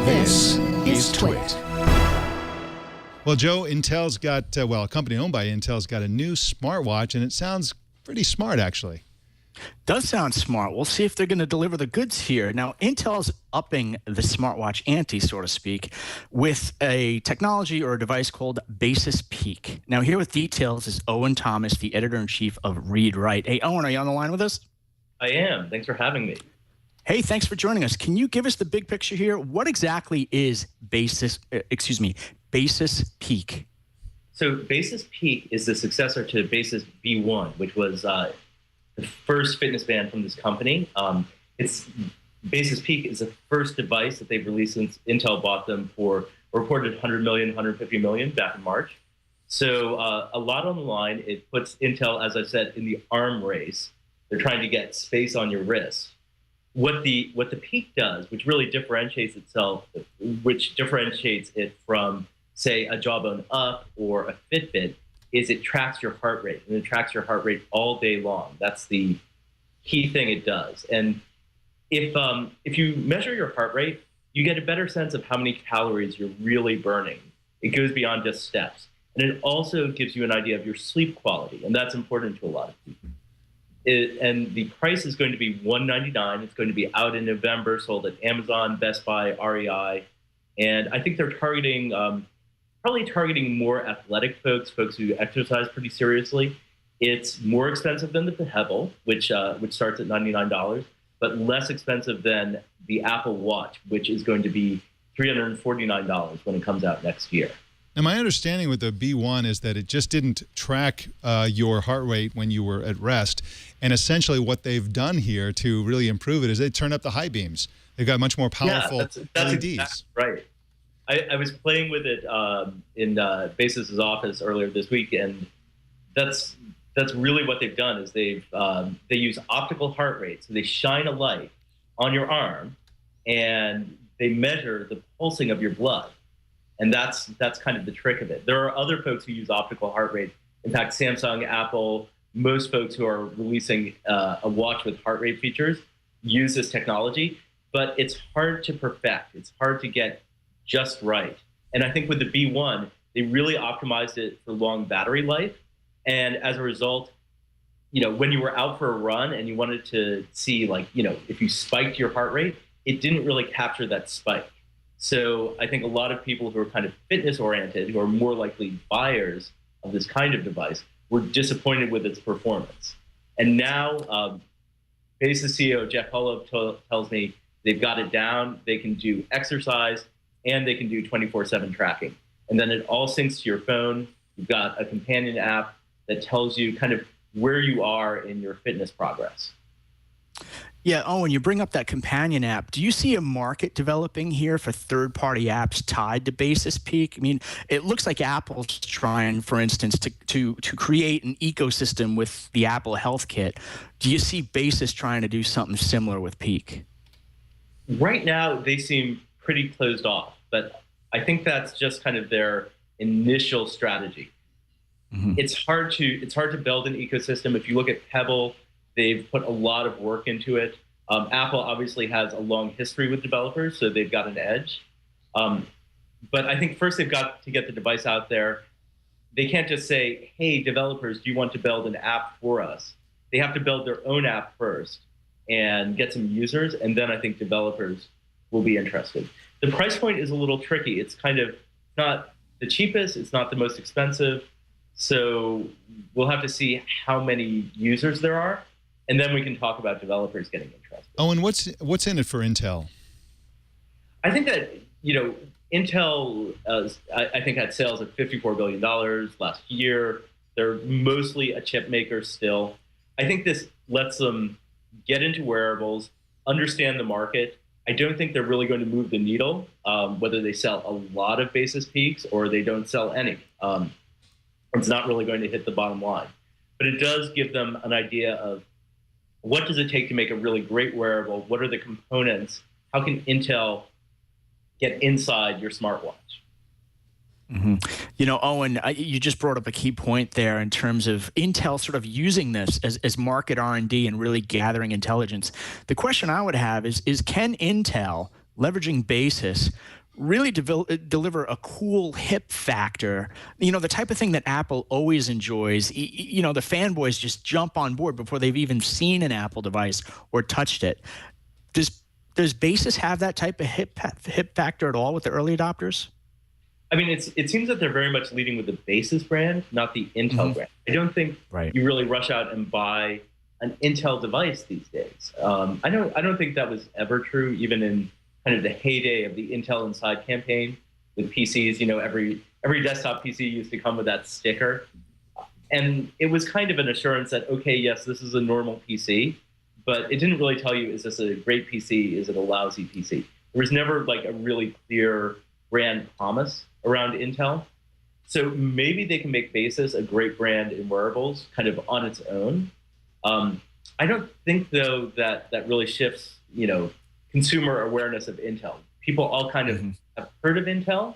This is TWiT. Well, Joe, Intel's got, a company owned by Intel's got a new smartwatch, and it sounds pretty smart, actually. Does sound smart. We'll see if they're going to deliver the goods here. Now, Intel's upping the smartwatch ante, so to speak, with a technology or a device called Basis Peak. Now, here with details is Owen Thomas, the editor-in-chief of Read Write. Hey, Owen, are you on the line with us? I am. Thanks for having me. Hey, thanks for joining us. Can you give us the big picture here? What exactly is Basis Peak? So Basis Peak is the successor to Basis B1, which was the first fitness band from this company. Basis Peak is the first device that they've released since Intel bought them for a reported 100 million, 150 million back in March. So a lot on the line. It puts Intel, as I said, in the arm race. They're trying to get space on your wrist. What the Peak does, which really differentiates it from, say, a Jawbone Up or a Fitbit, is it tracks your heart rate, and it tracks your heart rate all day long. That's the key thing it does. And if you measure your heart rate, you get a better sense of how many calories you're really burning. It goes beyond just steps. And it also gives you an idea of your sleep quality, and that's important to a lot of people. And the price is going to be $199. It's going to be out in November, sold at Amazon, Best Buy, REI. And I think they're probably targeting more athletic folks who exercise pretty seriously. It's more expensive than the Pebble, which starts at $99, but less expensive than the Apple Watch, which is going to be $349 when it comes out next year. Now, my understanding with the B1 is that it just didn't track your heart rate when you were at rest. And essentially what they've done here to really improve it is they turn up the high beams. They've got much more powerful that's LEDs. Exactly right. I was playing with it in Basis's office earlier this week, and that's really what they've done is they use optical heart rate. So they shine a light on your arm, and they measure the pulsing of your blood. And that's kind of the trick of it. There are other folks who use optical heart rate. In fact, Samsung, Apple, most folks who are releasing a watch with heart rate features use this technology, but it's hard to perfect. It's hard to get just right. And I think with the B1, they really optimized it for long battery life. And as a result, when you were out for a run and you wanted to see, if you spiked your heart rate, it didn't really capture that spike. So I think a lot of people who are kind of fitness oriented, who are more likely buyers of this kind of device, were disappointed with its performance. And now Basis CEO Jeff Hullo tells me they've got it down. They can do exercise and they can do 24/7 tracking. And then it all syncs to your phone. You've got a companion app that tells you kind of where you are in your fitness progress. Yeah, Owen, you bring up that companion app. Do you see a market developing here for third-party apps tied to Basis Peak? I mean, it looks like Apple's trying, for instance, to create an ecosystem with the Apple Health Kit. Do you see Basis trying to do something similar with Peak? Right now, they seem pretty closed off, but I think that's just kind of their initial strategy. Mm-hmm. It's hard to build an ecosystem. If you look at Pebble, they've put a lot of work into it. Apple obviously has a long history with developers, so they've got an edge. But I think first they've got to get the device out there. They can't just say, hey, developers, do you want to build an app for us? They have to build their own app first and get some users, and then I think developers will be interested. The price point is a little tricky. It's kind of not the cheapest. It's not the most expensive. So we'll have to see how many users there are. And then we can talk about developers getting interested. Oh, and what's in it for Intel? I think that, Intel, I think had sales of $54 billion last year. They're mostly a chip maker still. I think this lets them get into wearables, understand the market. I don't think they're really going to move the needle, whether they sell a lot of Basis Peaks or they don't sell any. It's not really going to hit the bottom line. But it does give them an idea of what does it take to make a really great wearable? What are the components? How can Intel get inside your smartwatch? Mm-hmm. Owen, you just brought up a key point there in terms of Intel sort of using this as market R&D and really gathering intelligence. The question I would have is can Intel, leveraging Basis, really deliver a cool hip factor, the type of thing that Apple always enjoys. The fanboys just jump on board before they've even seen an Apple device or touched it. Does Basis have that type of hip factor at all with the early adopters? I mean, it seems that they're very much leading with the Basis brand, not the Intel brand. I don't think you really rush out and buy an Intel device these days. I don't think that was ever true, even in kind of the heyday of the Intel Inside campaign with PCs. Every desktop PC used to come with that sticker, and it was kind of an assurance that, okay, yes, this is a normal PC, but it didn't really tell you, is this a great PC? Is it a lousy PC? There was never like a really clear brand promise around Intel. So maybe they can make Basis a great brand in wearables kind of on its own. I don't think, though, that really shifts, consumer awareness of Intel. People all kind of have heard of Intel,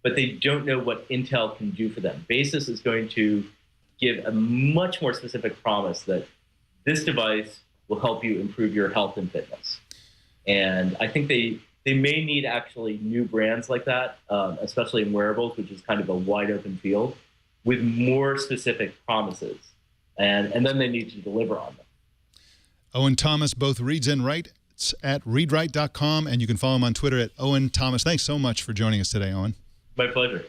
but they don't know what Intel can do for them. Basis is going to give a much more specific promise that this device will help you improve your health and fitness. And I think they may need actually new brands like that, especially in wearables, which is kind of a wide open field, with more specific promises. And then they need to deliver on them. Owen Thomas both reads and writes at readwrite.com, and you can follow him on Twitter at Owen Thomas. Thanks so much for joining us today, Owen. My pleasure.